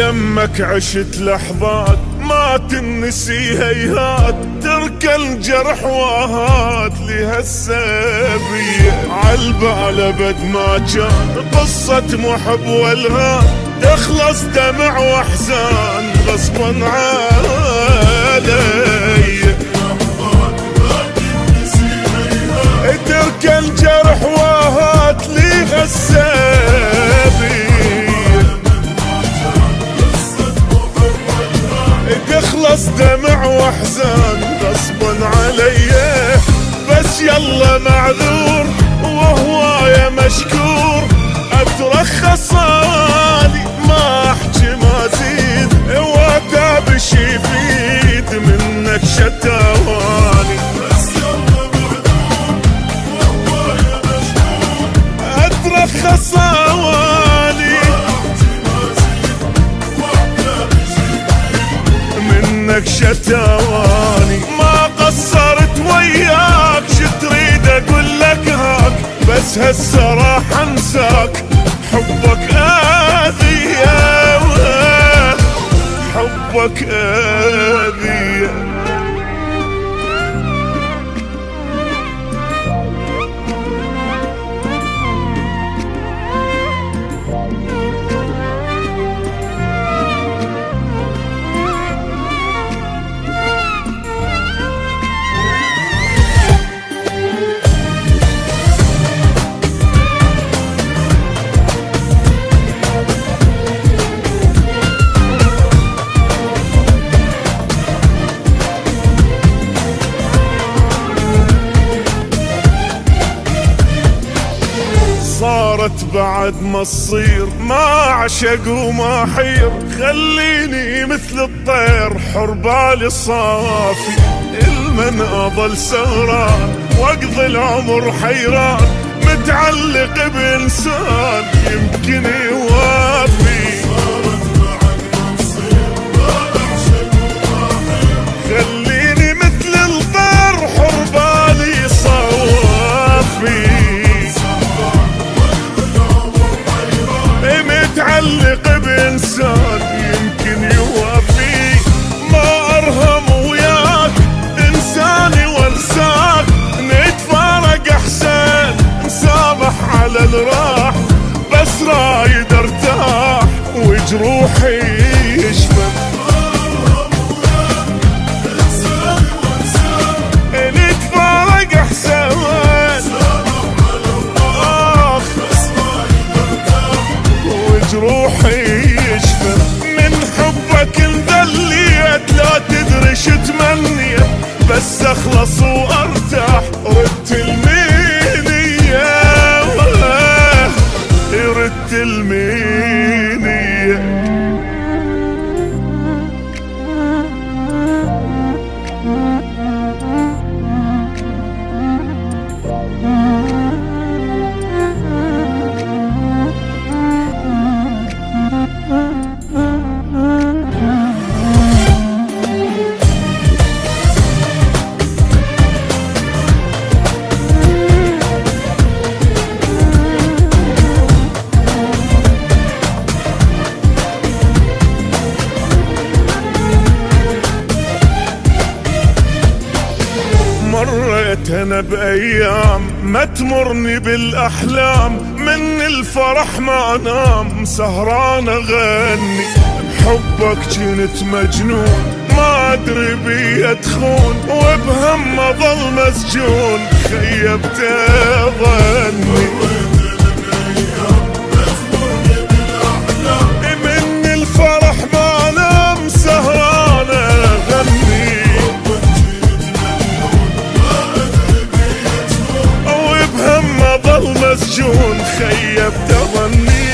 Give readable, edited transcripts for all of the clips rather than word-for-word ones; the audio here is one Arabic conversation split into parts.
يمك عشت لحظات ما تنسي هيهات، تركى الجرح واهات لهالسبية. عالبال ابد ما كان قصة محب والهان، تخلص دمع واحزان غصبا علي. تركى الجرح واهات لهالسبية، تخلص دمع واحزان غصبا علي. بس يلا معذور وهواية مشكور، اترخص اني ما احكي ما زيد، واتابش يفيد منك شتاواني. بس يلا معذور وهواية مشكور، اترخص اني منك شتاواني. ما قصرت وياك شتريد اقول لك هاك، بس هسه راح انساك حبك اذية، حبك اذية. صارت بعد ما تصير ما عشق وما حير، خليني مثل الطير حر بالي صافي. المن اضل سهران واقضي العمر حيران، متعلق بانسان يمكن يوافي. صارت بعد ما تصير ما عشق وما حير، خليني مثل الطير حر بالي صافي. متعلق بإنسان يمكن يوافي. ما أرهم وياك إنساني وانساك، نتفارق أحسن نسامح على الراح، بس رايد ارتاح وجروحي يشفى. نتفارق أحسن روحي يشفى. من حبك انذليت لا تدري شو تمنيت، بس اخلص وارتاح ردت المينية، ردت المينية. مريت انا بايام ما تمرني بالاحلام، من الفرح ما انام سهران اغني. بحبك كنت مجنون ما ادري بي ادخون، وبهم اظل مسجون خيبت ظني. من الفرح ما انام سهران اغني، مسجون خيبت ظني.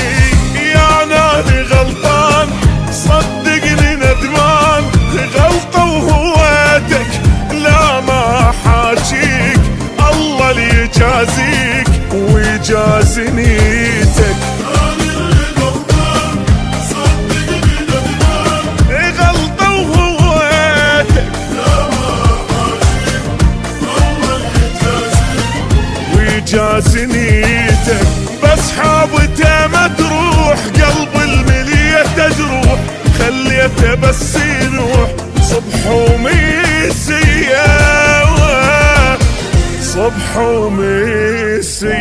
يا نادي غلطان صدقني ندمان، غلطة وهويتك لا ما حاجيك، الله اللي يجازيك ويجازي نيتك. غلطة وهويتك لا ما حاجيك، الله اللي يجازيك ويجازي نيتك. بس حابته ما تروح قلب الملية تجروح، انت بس يروح صبح ومسية، صبح ومسية.